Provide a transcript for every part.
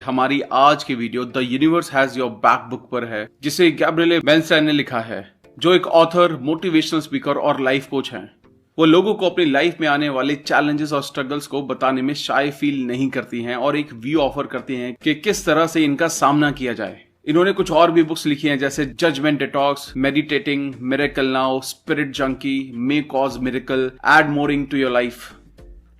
हमारी आज की video the universe has your back book पर है, जिसे गैब्रिएले बेंस्टाइन ने लिखा है, जो एक ऑथर, मोटिवेशनल स्पीकर और लाइफ कोच हैं। वो लोगों को अपनी लाइफ में आने वाले चैलेंजेस और स्ट्रगल्स को बताने में शाय फील नहीं करती हैं और एक व्यू ऑफर करती हैं कि किस तरह से इनका सामना किया जाए। इन्होंने कुछ और भी बुक्स लिखी हैं, जैसे judgment detox, meditating, miracle now, spirit junkie, may cause miracle, add more ing to your life,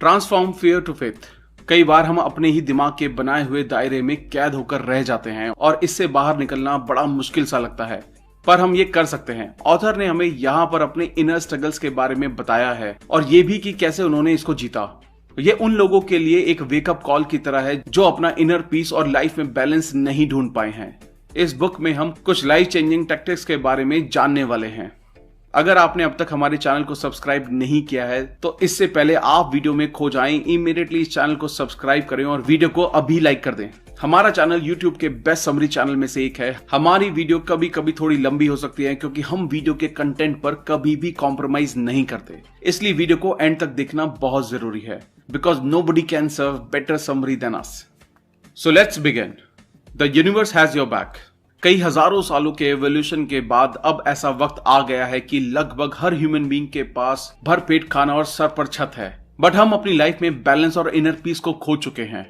transform fear to faith. कई बार हम अपने ही दिमाग के बनाए हुए दायरे में कैद होकर रह जाते हैं और इससे बाहर निकलना बड़ा मुश्किल सा लगता है, पर हम ये कर सकते हैं। ऑथर ने हमें यहाँ पर अपने इनर स्ट्रगल्स के बारे में बताया है और ये भी कि कैसे उन्होंने इसको जीता। ये उन लोगों के लिए एक वेकअप कॉल की तरह है जो अपना इनर पीस और लाइफ में बैलेंस नहीं ढूंढ पाए हैं। इस बुक में हम कुछ लाइफ चेंजिंग टैक्टिक्स के बारे में जानने वाले हैं। अगर आपने अब तक हमारे चैनल को सब्सक्राइब नहीं किया है तो इससे पहले आप वीडियो में खो जाएं, इमीडिएटली इस चैनल को सब्सक्राइब करें और वीडियो को अभी लाइक कर दें। हमारा चैनल YouTube के बेस्ट समरी चैनल में से एक है। हमारी वीडियो कभी कभी थोड़ी लंबी हो सकती है क्योंकि हम वीडियो के कंटेंट पर कभी भी कॉम्प्रोमाइज नहीं करते, इसलिए वीडियो को एंड तक देखना बहुत जरूरी है, because nobody can serve better summary than us. So let's begin. The universe has your back. कई हजारों सालों के एवोल्यूशन के बाद अब ऐसा वक्त आ गया है कि लगभग हर ह्यूमन बीइंग के पास भरपेट खाना और सर पर छत है, बट हम अपनी लाइफ में बैलेंस और इनर पीस को खो चुके हैं।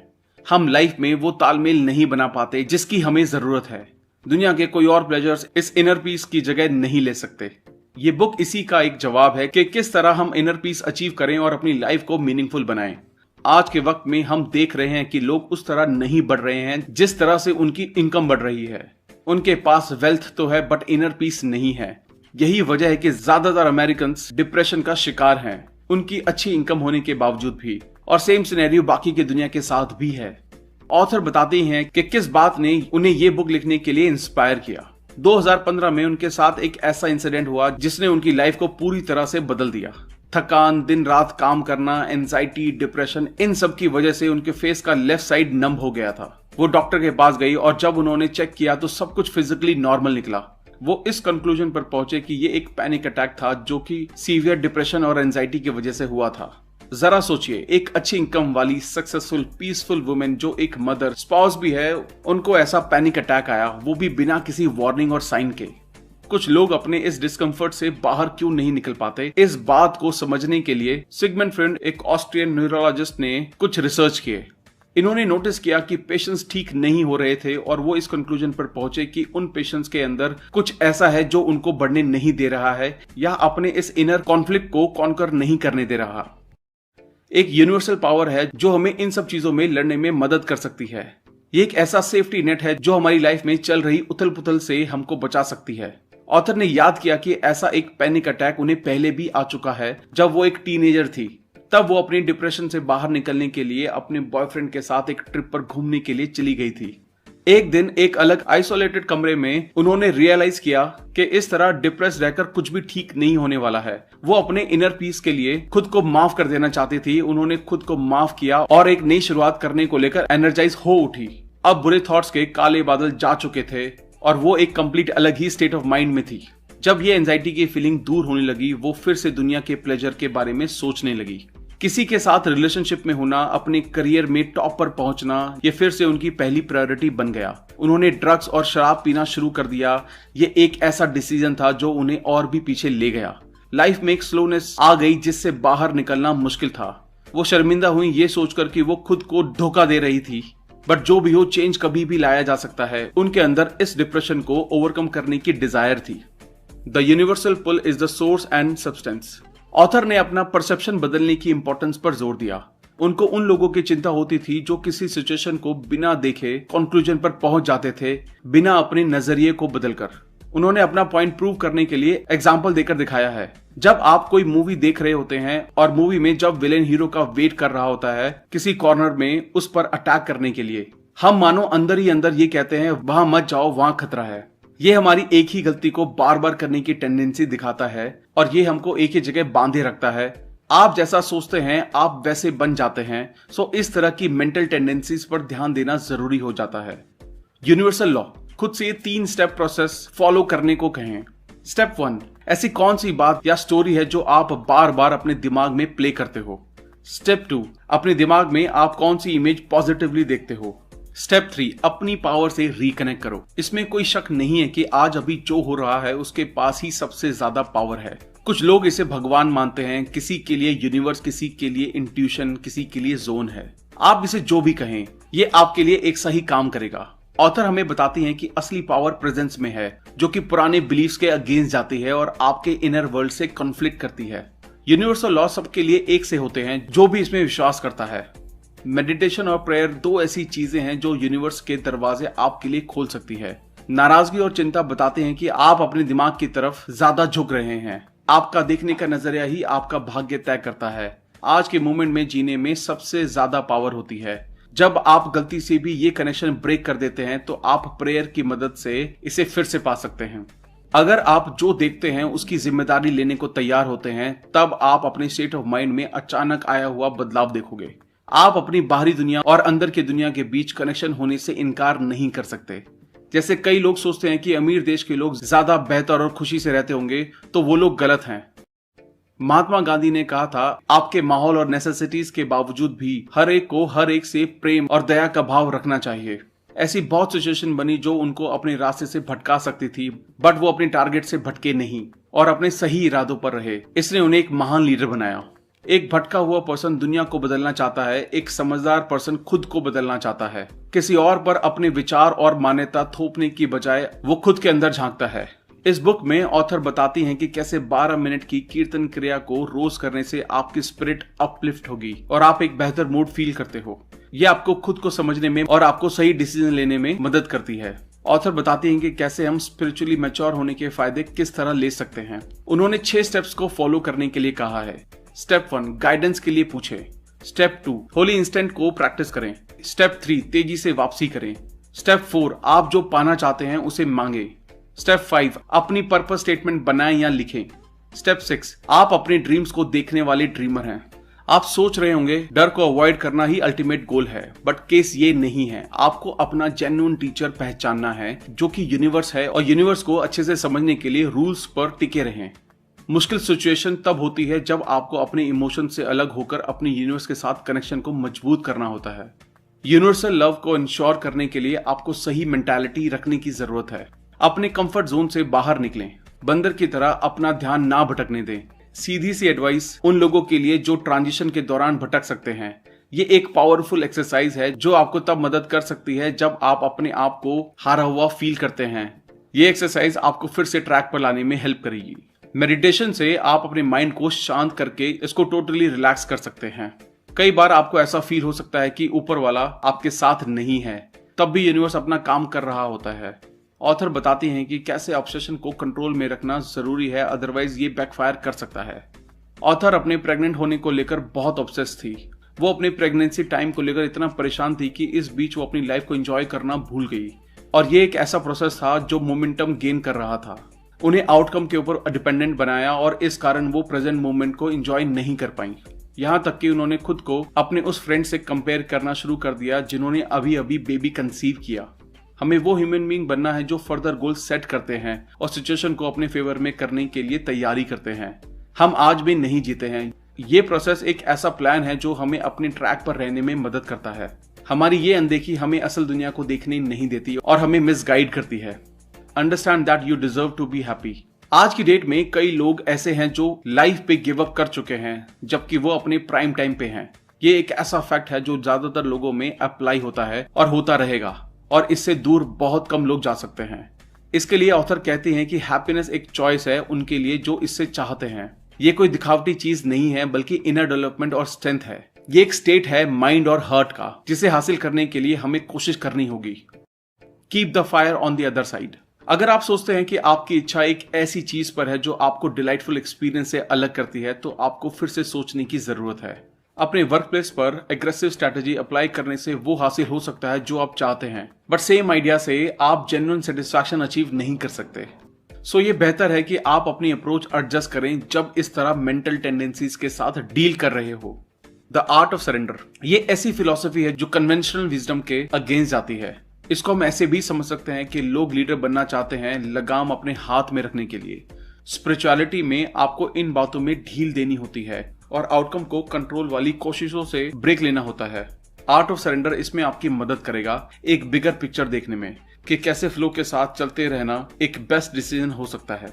हम लाइफ में वो तालमेल नहीं बना पाते जिसकी हमें जरूरत है। दुनिया के कोई और प्लेजर्स इस इनर पीस की जगह नहीं ले सकते। ये बुक इसी का एक जवाब है कि किस तरह हम इनर पीस अचीव करें और अपनी लाइफ को मीनिंगफुल बनाएं। आज के वक्त में हम देख रहे हैं कि लोग उस तरह नहीं बढ़ रहे हैं जिस तरह से उनकी इनकम बढ़ रही है। उनके पास वेल्थ तो है बट इनर पीस नहीं है। यही वजह है कि ज्यादातर अमेरिकन डिप्रेशन का शिकार हैं, उनकी अच्छी इनकम होने के बावजूद भी, और सेम सिनेरियो बाकी की दुनिया के साथ भी है। ऑथर बताते हैं कि किस बात ने उन्हें ये बुक लिखने के लिए इंस्पायर किया। 2015 में उनके साथ एक ऐसा इंसिडेंट हुआ जिसने उनकी लाइफ को पूरी तरह से बदल दिया। थकान, दिन रात काम करना, एंजाइटी, डिप्रेशन, इन सब की वजह से उनके फेस का लेफ्ट साइड नम हो गया था। वो डॉक्टर के पास गई और जब उन्होंने चेक किया तो सब कुछ फिजिकली नॉर्मल निकला। वो इस कंक्लूजन पर पहुंचे कि ये एक पैनिक अटैक था जो कि सीवियर डिप्रेशन और एंजाइटी की वजह से हुआ था। जरा सोचिए, एक अच्छी इनकम वाली, सक्सेसफुल, पीसफुल वुमेन जो एक मदर, स्पाउस भी है, उनको ऐसा पैनिक अटैक आया, वो भी बिना किसी वार्निंग और साइन के। कुछ लोग अपने इस डिस्कम्फर्ट से बाहर क्यों नहीं निकल पाते, इस बात को समझने के लिए सिगमंड फ्रॉयड, एक ऑस्ट्रियन न्यूरोलॉजिस्ट, ने कुछ रिसर्च किए। इन्होंने नोटिस किया कि पेशेंट्स ठीक नहीं हो रहे थे और वो इस कंक्लूजन पर पहुंचे कि उन पेशेंट्स के अंदर कुछ ऐसा है जो उनको बढ़ने नहीं दे रहा है या अपने इस इनर कॉन्फ्लिक्ट को कॉन्कर नहीं करने दे रहा। एक यूनिवर्सल पावर है जो हमें इन सब चीजों में लड़ने में मदद कर सकती है। ये एक ऐसा सेफ्टी नेट है जो हमारी लाइफ में चल रही उथल पुथल से हमको बचा सकती है। ऑथर ने याद किया कि ऐसा एक पैनिक अटैक उन्हें पहले भी आ चुका है जब वो एक टीनेजर थी। तब वो अपनी डिप्रेशन से बाहर निकलने के लिए अपने बॉयफ्रेंड के साथ एक ट्रिप पर घूमने के लिए चली गई थी। एक दिन एक अलग आइसोलेटेड कमरे में उन्होंने रियलाइज किया कि इस तरह डिप्रेस रहकर कुछ भी ठीक नहीं होने वाला है। वो अपने इनर पीस के लिए खुद को माफ कर देना चाहती थी। उन्होंने खुद को माफ किया और एक नई शुरुआत करने को लेकर एनर्जाइज हो उठी। अब बुरे थॉट्स के काले बादल जा चुके थे और वो एक कंप्लीट अलग ही स्टेट ऑफ माइंड में थी। जब ये एंजाइटी की फीलिंग दूर होने लगी, वो फिर से दुनिया के प्लेजर के बारे में सोचने लगी। किसी के साथ रिलेशनशिप में होना, अपने करियर में टॉप पर पहुंचना, ये फिर से उनकी पहली प्रायोरिटी बन गया। उन्होंने ड्रग्स और शराब पीना शुरू कर दिया। ये एक ऐसा डिसीजन था जो उन्हें और भी पीछे ले गया। लाइफ में एक स्लोनेस आ गई जिससे बाहर निकलना मुश्किल था। वो शर्मिंदा हुई ये सोचकर कि वो खुद को धोखा दे रही थी, बट जो भी हो, चेंज कभी भी लाया जा सकता है। उनके अंदर इस डिप्रेशन को ओवरकम करने की डिजायर थी। The universal pull is the source and substance. Author ने अपना परसेप्शन बदलने की इंपॉर्टेंस पर जोर दिया। उनको उन लोगों की चिंता होती थी जो किसी सिचुएशन को बिना देखे कंक्लूजन पर पहुंच जाते थे, बिना अपने नजरिए को बदलकर। उन्होंने अपना पॉइंट प्रूव करने के लिए एग्जाम्पल देकर दिखाया है। जब आप कोई मूवी देख रहे होते हैं और मूवी में जब विलेन हीरो का वेट कर रहा होता है किसी कॉर्नर में उस पर अटैक करने के लिए, हम मानो अंदर ही अंदर ये कहते हैं, वहां मत जाओ, वहां खतरा है। ये हमारी एक ही गलती को बार बार करने की टेंडेंसी दिखाता है और ये हमको एक ही जगह बांधे रखता है। आप जैसा सोचते हैं आप वैसे बन जाते हैं। सो इस तरह की मेंटल टेंडेंसीज पर ध्यान देना जरूरी हो जाता है। यूनिवर्सल लॉ, खुद से 3 स्टेप प्रोसेस फॉलो करने को कहें। स्टेप 1, ऐसी कौन सी बात या स्टोरी है जो आप बार बार अपने दिमाग में प्ले करते हो। स्टेप 2, अपने दिमाग में आप कौन सी इमेज पॉजिटिवली देखते हो। स्टेप 3, अपनी पावर से रिकनेक्ट करो। इसमें कोई शक नहीं है कि आज अभी जो हो रहा है उसके पास ही सबसे ज्यादा पावर है। कुछ लोग इसे भगवान मानते हैं, किसी के लिए यूनिवर्स, किसी के लिए इंट्यूशन, किसी के लिए जोन है। आप इसे जो भी कहें, ये आपके लिए एक सही काम करेगा। ऑथर हमें बताती हैं कि असली पावर प्रेजेंस में है, जो कि पुराने बिलीफ्स के अगेंस्ट जाती है और आपके इनर वर्ल्ड से कॉन्फ्लिक्ट करती है। यूनिवर्सल लॉ सबके लिए एक से होते हैं, जो भी इसमें विश्वास करता है। मेडिटेशन और प्रेयर दो ऐसी चीजें हैं जो यूनिवर्स के दरवाजे आपके लिए खोल सकती है। नाराजगी और चिंता बताते हैं कि आप अपने दिमाग की तरफ ज्यादा झुक रहे हैं। आपका देखने का नजरिया ही आपका भाग्य तय करता है। आज के मोमेंट में जीने में सबसे ज्यादा पावर होती है। जब आप गलती से भी ये कनेक्शन ब्रेक कर देते हैं तो आप प्रेयर की मदद से इसे फिर से पा सकते हैं। अगर आप जो देखते हैं उसकी जिम्मेदारी लेने को तैयार होते हैं, तब आप अपने स्टेट ऑफ माइंड में अचानक आया हुआ बदलाव देखोगे। आप अपनी बाहरी दुनिया और अंदर की दुनिया के बीच कनेक्शन होने से इनकार नहीं कर सकते। जैसे कई लोग सोचते हैं कि अमीर देश के लोग ज्यादा बेहतर और खुशी से रहते होंगे, तो वो लोग गलत हैं। महात्मा गांधी ने कहा था, आपके माहौल और नेसेसिटीज के बावजूद भी हर एक को हर एक से प्रेम और दया का भाव रखना चाहिए। ऐसी बहुत सिचुएशन बनी जो उनको अपने रास्ते से भटका सकती थी, बट वो अपने टारगेट से भटके नहीं और अपने सही इरादों पर रहे। इसने उन्हें एक महान लीडर बनाया। एक भटका हुआ पर्सन दुनिया को बदलना चाहता है, एक समझदार पर्सन खुद को बदलना चाहता है। किसी और पर अपने विचार और मान्यता थोपने की बजाय वो खुद के अंदर झांकता है। इस बुक में ऑथर बताती हैं कि कैसे 12 मिनट की कीर्तन क्रिया को रोज करने से आपकी स्पिरिट अपलिफ्ट होगी और आप एक बेहतर मूड फील करते हो। ये आपको खुद को समझने में और आपको सही डिसीजन लेने में मदद करती है। ऑथर बताती हैं कि कैसे हम स्पिरिचुअली मैच्योर होने के फायदे किस तरह ले सकते हैं। उन्होंने 6 स्टेप्स को फॉलो करने के लिए कहा है। स्टेप 1, गाइडेंस के लिए पूछें। स्टेप 2, होली इंस्टेंट को प्रैक्टिस करें। स्टेप 3, तेजी से वापसी करें। स्टेप 4, आप जो पाना चाहते हैं उसे मांगे। स्टेप 5, अपनी पर्पस स्टेटमेंट बनाएं या लिखें। स्टेप 6, आप अपने ड्रीम्स को देखने वाले ड्रीमर हैं। आप सोच रहे होंगे डर को अवॉइड करना ही अल्टीमेट गोल है, बट केस ये नहीं है। आपको अपना जेन्युइन टीचर पहचानना है, जो कि यूनिवर्स है, और यूनिवर्स को अच्छे से समझने के लिए रूल्स पर टिके रहें। मुश्किल सिचुएशन तब होती है जब आपको अपने इमोशन से अलग होकर अपने यूनिवर्स के साथ कनेक्शन को मजबूत करना होता है। यूनिवर्सल लव को इंश्योर करने के लिए आपको सही मेंटालिटी रखने की जरूरत है। अपने कंफर्ट जोन से बाहर निकलें। बंदर की तरह अपना ध्यान ना भटकने दें। सीधी सी एडवाइस उन लोगों के लिए जो ट्रांजिशन के दौरान भटक सकते हैं। ये एक पावरफुल एक्सरसाइज है जो आपको तब मदद कर सकती है जब आप अपने आप को हारा हुआ फील करते हैं। ये एक्सरसाइज आपको फिर से ट्रैक पर लाने में हेल्प करेगी। मेडिटेशन से आप अपने माइंड को शांत करके इसको टोटली रिलैक्स कर सकते हैं। कई बार आपको ऐसा फील हो सकता है कि ऊपर वाला आपके साथ नहीं है, तब भी यूनिवर्स अपना काम कर रहा होता है। ऑथर बताती हैं कि कैसे ऑब्सेशन को कंट्रोल में रखना जरूरी है, अदरवाइज ये बैकफायर कर सकता है। ऑथर अपने प्रेग्नेंट होने को लेकर बहुत ऑब्सेस थी। वो अपनी प्रेगनेंसी टाइम को लेकर इतना परेशान थी कि इस बीच वो अपनी लाइफ को एंजॉय करना भूल गई, और ये एक ऐसा प्रोसेस था जो मोमेंटम गेन कर रहा था। उन्हें आउटकम के ऊपर डिपेंडेंट बनाया और इस कारण वो प्रेजेंट मोमेंट को एंजॉय नहीं कर पाई। यहाँ तक कि उन्होंने खुद को अपने उस फ्रेंड से कंपेयर करना शुरू कर दिया जिन्होंने अभी अभी बेबी कंसीव किया। हमें वो ह्यूमन बीइंग बनना है जो फर्दर गोल सेट करते हैं और सिचुएशन को अपने फेवर में करने के लिए तैयारी करते हैं। हम आज भी नहीं जीते हैं। ये प्रोसेस एक ऐसा प्लान है जो हमें अपने ट्रैक पर रहने में मदद करता है। हमारी ये अनदेखी हमें असल दुनिया को देखने नहीं देती और हमें मिसगाइड करती है। Understand that you deserve to be happy. आज की डेट में कई लोग ऐसे हैं जो लाइफ पे गिव अप कर चुके हैं, जबकि वो अपने प्राइम टाइम पे हैं। ये एक ऐसा फैक्ट है जो ज्यादातर लोगों में अप्लाई होता है और होता रहेगा, और इससे दूर बहुत कम लोग जा सकते हैं। इसके लिए ऑथर कहते हैं कि हैप्पीनेस एक चॉइस है उनके लिए जो इससे चाहते हैं। ये कोई दिखावटी चीज नहीं है, बल्कि इनर डेवलपमेंट और स्ट्रेंथ है। ये एक स्टेट है माइंड और हार्ट का, जिसे हासिल करने के लिए हमें कोशिश करनी होगी। Keep the fire on the other side. अगर आप सोचते हैं कि आपकी इच्छा एक ऐसी चीज पर है जो आपको डिलाइटफुल एक्सपीरियंस से अलग करती है, तो आपको फिर से सोचने की जरूरत है। अपने वर्क प्लेस पर एग्रेसिव स्ट्रैटेजी अप्लाई करने से वो हासिल हो सकता है जो आप चाहते हैं, बट सेम आइडिया से आप जेन्युइन सेटिस्फैक्शन अचीव नहीं कर सकते। सो ये बेहतर है कि आप अपनी अप्रोच एडजस्ट करें जब इस तरह मेंटल टेंडेंसीज के साथ डील कर रहे हो। द आर्ट ऑफ सरेंडर, ये ऐसी फिलॉसफी है जो कन्वेंशनल विजडम के अगेंस्ट जाती है। इसको हम ऐसे भी समझ सकते हैं कि लोग लीडर बनना चाहते हैं लगाम अपने हाथ में रखने के लिए। स्पिरिचुअलिटी में आपको इन बातों में ढील देनी होती है और आउटकम को कंट्रोल वाली कोशिशों से ब्रेक लेना होता है। आर्ट ऑफ सरेंडर इसमें आपकी मदद करेगा एक बिगर पिक्चर देखने में कि कैसे फ्लो के साथ चलते रहना एक बेस्ट डिसीजन हो सकता है।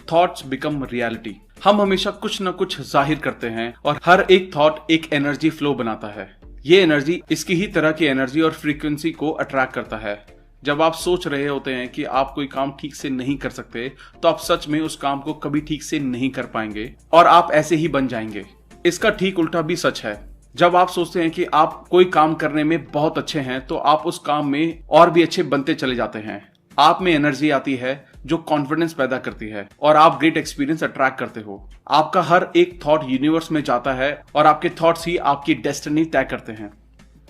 Thoughts become reality. हम हमेशा कुछ न कुछ जाहिर करते हैं और हर एक थॉट एक एनर्जी फ्लो बनाता है। ये एनर्जी इसकी ही तरह की एनर्जी और फ्रीक्वेंसी को अट्रैक्ट करता है। जब आप सोच रहे होते हैं कि आप कोई काम ठीक से नहीं कर सकते तो आप सच में उस काम को कभी ठीक से नहीं कर पाएंगे और आप ऐसे ही बन जाएंगे। इसका ठीक उल्टा भी सच है। जब आप सोचते हैं कि आप कोई काम करने में बहुत अच्छे हैं तो आप उस काम में और भी अच्छे बनते चले जाते हैं। आप में एनर्जी आती है जो कॉन्फिडेंस पैदा करती है और आप ग्रेट एक्सपीरियंस अट्रैक्ट करते हो। आपका हर एक थॉट यूनिवर्स में जाता है और आपके थॉट्स ही आपकी डेस्टिनी तय करते हैं।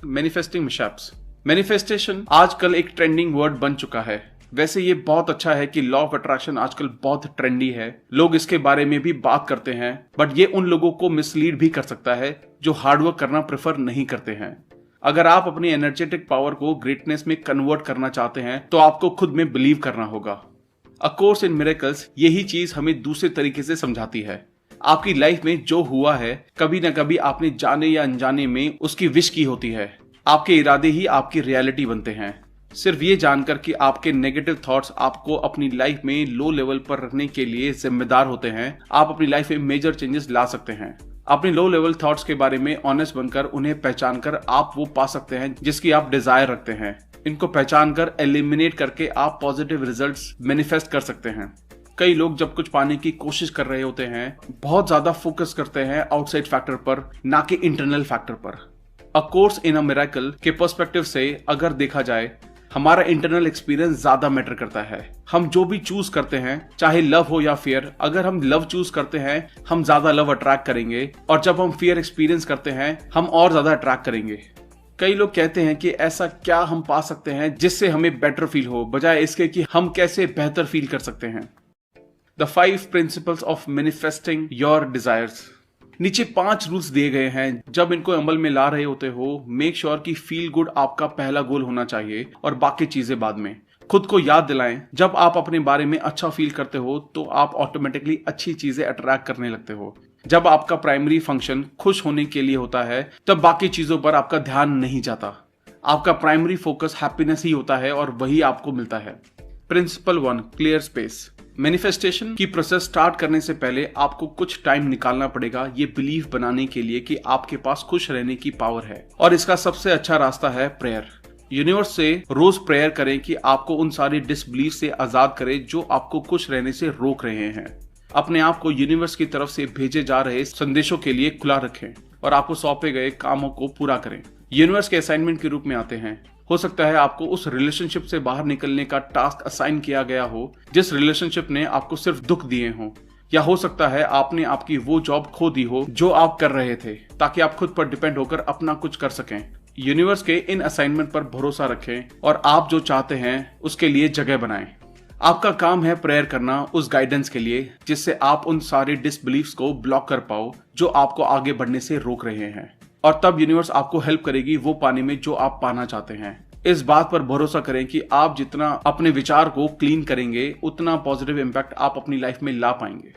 Manifesting mishaps. मैनिफेस्टेशन आजकल एक ट्रेंडिंग वर्ड बन चुका है। वैसे ये बहुत अच्छा है कि लॉ ऑफ अट्रैक्शन आजकल बहुत ट्रेंडी है, लोग इसके बारे में भी बात करते हैं, बट ये उन लोगों को मिसलीड भी कर सकता है जो हार्डवर्क करना प्रेफर नहीं करते हैं। अगर आप अपनी एनर्जेटिक पावर को ग्रेटनेस में कन्वर्ट करना चाहते हैं तो आपको खुद में बिलीव करना होगा। अ कोर्स इन मिरेकल्स यही चीज हमें दूसरे तरीके से समझाती है। आपकी लाइफ में जो हुआ है कभी न कभी आपने जाने या अनजाने में उसकी विश की होती है। आपके इरादे ही आपकी रियलिटी बनते हैं। सिर्फ ये जानकर कि आपके नेगेटिव थॉट्स आपको अपनी लाइफ में लो लेवल पर रखने के लिए जिम्मेदार होते हैं, आप अपनी लाइफ में मेजर चेंजेस ला सकते हैं। अपने लो लेवल थॉट्स के बारे में ऑनेस्ट बनकर उन्हें पहचान कर आप वो पा सकते हैं जिसकी आप डिजायर रखते हैं। इनको पहचान कर एलिमिनेट करके आप पॉजिटिव रिजल्ट्स मैनिफेस्ट कर सकते हैं। कई लोग जब कुछ पाने की कोशिश कर रहे होते हैं बहुत ज्यादा फोकस करते हैं आउटसाइड फैक्टर पर, ना कि इंटरनल फैक्टर पर। A course in a miracle के पर्सपेक्टिव से अगर देखा जाए हमारा इंटरनल एक्सपीरियंस ज्यादा मैटर करता है। हम जो भी चूज करते हैं, चाहे लव हो या फियर, अगर हम लव चूज करते हैं हम ज्यादा लव अट्रैक्ट करेंगे और जब हम फियर एक्सपीरियंस करते हैं हम और ज्यादा अट्रैक्ट करेंगे। कई लोग कहते हैं कि ऐसा क्या हम पा सकते हैं जिससे हमें बेटर फील हो, बजाय इसके कि हम कैसे बेहतर फील कर सकते हैं। The 5 principles of manifesting your desires. नीचे 5 रूल्स दिए गए हैं। जब इनको अमल में ला रहे होते हो मेक श्योर कि फील गुड आपका पहला गोल होना चाहिए और बाकी चीजें बाद में। खुद को याद दिलाएं, जब आप अपने बारे में अच्छा फील करते हो तो आप ऑटोमेटिकली अच्छी चीजें अट्रैक्ट करने लगते हो। जब आपका प्राइमरी फंक्शन खुश होने के लिए होता है तब बाकी चीजों पर आपका ध्यान नहीं जाता। आपका प्राइमरी फोकस हैप्पीनेस ही होता है और वही आपको मिलता है। Principle 1, clear space. मैनिफेस्टेशन की प्रोसेस स्टार्ट करने से पहले आपको कुछ टाइम निकालना पड़ेगा ये बिलीव बनाने के लिए कि आपके पास खुश रहने की पावर है, और इसका सबसे अच्छा रास्ता है प्रेयर। यूनिवर्स से रोज प्रेयर करें कि आपको उन सारी डिसबिलीफ से आजाद करे जो आपको खुश रहने से रोक रहे हैं। अपने आप को यूनिवर्स की तरफ से भेजे जा रहे संदेशों के लिए खुला रखें और आपको सौंपे गए कामों को पूरा करें। यूनिवर्स के असाइनमेंट के रूप में आते हैं। हो सकता है आपको उस रिलेशनशिप से बाहर निकलने का टास्क असाइन किया गया हो जिस रिलेशनशिप ने आपको सिर्फ दुख दिए हो, या हो सकता है आपने आपकी वो जॉब खो दी हो जो आप कर रहे थे ताकि आप खुद पर डिपेंड होकर अपना कुछ कर सकें। यूनिवर्स के इन असाइनमेंट पर भरोसा रखें और आप जो चाहते हैं उसके लिए जगह बनाएं। आपका काम है प्रेयर करना उस गाइडेंस के लिए जिससे आप उन सारे डिसबिलीफ्स को ब्लॉक कर पाओ जो आपको आगे बढ़ने से रोक रहे हैं, और तब यूनिवर्स आपको हेल्प करेगी वो पाने में जो आप पाना चाहते हैं। इस बात पर भरोसा करें कि आप जितना अपने विचार को क्लीन करेंगे उतना पॉजिटिव इंपैक्ट आप अपनी लाइफ में ला पाएंगे।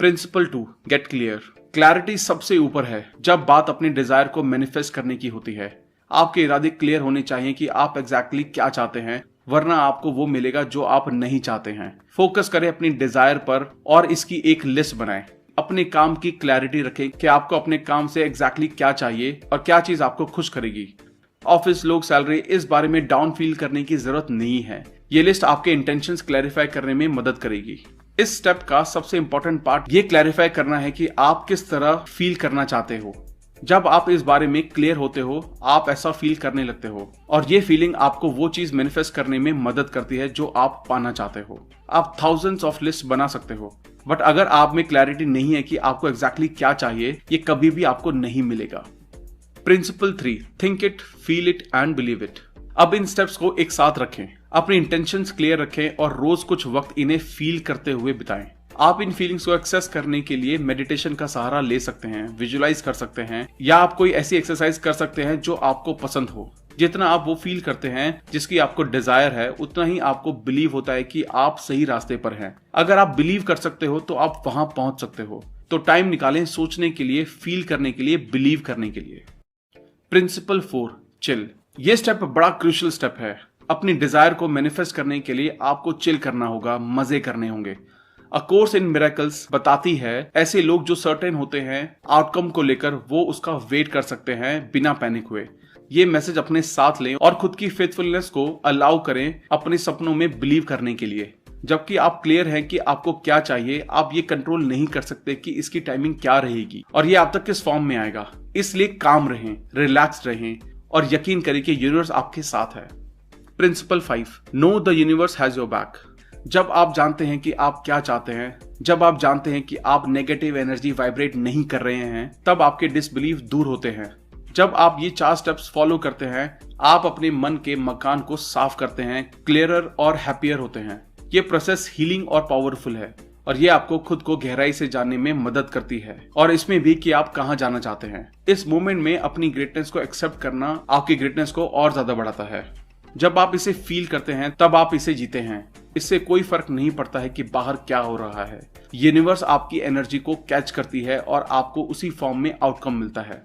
Principal 2, get clear. क्लैरिटी सबसे ऊपर है जब बात अपने डिजायर को मैनिफेस्ट करने की होती है। आपके इरादे क्लियर होने चाहिए कि आप एग्जैक्टली क्या चाहते हैं, वरना आपको वो मिलेगा जो आप नहीं चाहते हैं। फोकस करें अपनी डिजायर पर और इसकी एक लिस्ट बनाएं। अपने काम की क्लैरिटी रखें कि आपको अपने काम से एग्जैक्टली क्या चाहिए और क्या चीज आपको खुश करेगी। ऑफिस लोग, सैलरी, इस बारे में डाउन फील करने की जरूरत नहीं है। ये लिस्ट आपके इंटेंशंस क्लैरिफाई करने में मदद करेगी। इस स्टेप का सबसे इंपॉर्टेंट पार्ट ये क्लैरिफाई करना है कि आप किस तरह फील करना चाहते हो। जब आप इस बारे में क्लियर होते हो आप ऐसा फील करने लगते हो, और ये फीलिंग आपको वो चीज मैनिफेस्ट करने में मदद करती है जो आप पाना चाहते हो। आप थाउजेंड्स ऑफ लिस्ट बना सकते हो, बट अगर आप में क्लैरिटी नहीं है कि आपको एग्जैक्टली क्या चाहिए, ये कभी भी आपको नहीं मिलेगा। Principle 3, think it, feel it and believe it. अब इन स्टेप्स को एक साथ रखें, अपनी इंटेंशंस क्लियर रखें और रोज कुछ वक्त इन्हें फील करते हुए बिताएं। आप इन फीलिंग्स को एक्सेस करने के लिए मेडिटेशन का सहारा ले सकते हैं, विजुलाइज कर सकते हैं, या आप कोई ऐसी एक्सरसाइज कर सकते हैं जो आपको पसंद हो। जितना आप वो फील करते हैं जिसकी आपको डिजायर है, उतना ही आपको बिलीव होता है कि आप सही रास्ते पर हैं। अगर आप बिलीव कर सकते हो तो आप वहां पहुंच सकते हो। तो टाइम निकालें सोचने के लिए, फील करने के लिए, बिलीव करने के लिए। Principle 4, chill. ये स्टेप बड़ा क्रूशियल स्टेप है। अपनी डिजायर को मैनिफेस्ट करने के लिए आपको चिल करना होगा, मजे करने होंगे। अ कोर्स इन मिरेकल्स बताती है ऐसे लोग जो सर्टेन होते हैं आउटकम को लेकर, वो उसका वेट कर सकते हैं बिना पैनिक हुए। ये मैसेज अपने साथ लें और खुद की फेथफुलनेस को अलाउ करें अपने सपनों में बिलीव करने के लिए। जबकि आप क्लियर हैं कि आपको क्या चाहिए, आप ये कंट्रोल नहीं कर सकते कि इसकी टाइमिंग क्या रहेगी और ये आप तक किस फॉर्म में आएगा। इसलिए काम रहें, रिलैक्स रहें और यकीन करें कि यूनिवर्स आपके साथ है। Principle 5, know the universe has your back. जब आप जानते हैं कि आप क्या चाहते हैं, जब आप जानते हैं कि आप नेगेटिव एनर्जी वाइब्रेट नहीं कर रहे हैं, तब आपके डिसबिलीफ दूर होते हैं। जब आप ये 4 स्टेप्स फॉलो करते हैं, आप अपने मन के मकान को साफ करते हैं, क्लियरर और हैप्पियर होते हैं। ये प्रोसेस हीलिंग और पावरफुल है और ये आपको खुद को गहराई से जानने में मदद करती है और इसमें भी कि आप कहां जाना चाहते हैं। इस मोमेंट में अपनी ग्रेटनेस को एक्सेप्ट करना आपकी ग्रेटनेस को और ज्यादा बढ़ाता है। जब आप इसे फील करते हैं तब आप इसे जीते हैं। इससे कोई फर्क नहीं पड़ता है कि बाहर क्या हो रहा है। यूनिवर्स आपकी एनर्जी को कैच करती है और आपको उसी फॉर्म में आउटकम मिलता है।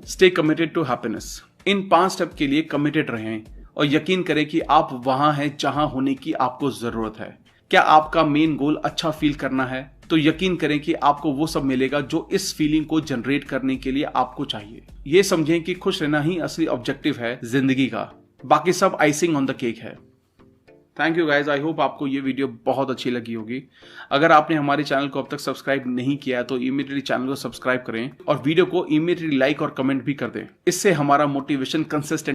Stay committed to happiness. इन 5 स्टेप के लिए कमिटेड रहें और यकीन करें कि आप वहां हैं जहां होने की आपको जरूरत है। क्या आपका मेन गोल अच्छा फील करना है, तो यकीन करें कि आपको वो सब मिलेगा जो इस फीलिंग को जनरेट करने के लिए आपको चाहिए। ये समझें कि खुश रहना ही असली ऑब्जेक्टिव है जिंदगी का, बाकी सब आइसिंग ऑन द केक है। Thank you guys, I hope आपको ये वीडियो बहुत अच्छी लगी होगी। अगर आपने हमारे चैनल को अब तक सब्सक्राइब नहीं किया है तो इमीडिएटली चैनल को सब्सक्राइब करें और वीडियो को इमीडिएटली लाइक और कमेंट भी कर दें। इससे हमारा मोटिवेशन कंसिस्टेंट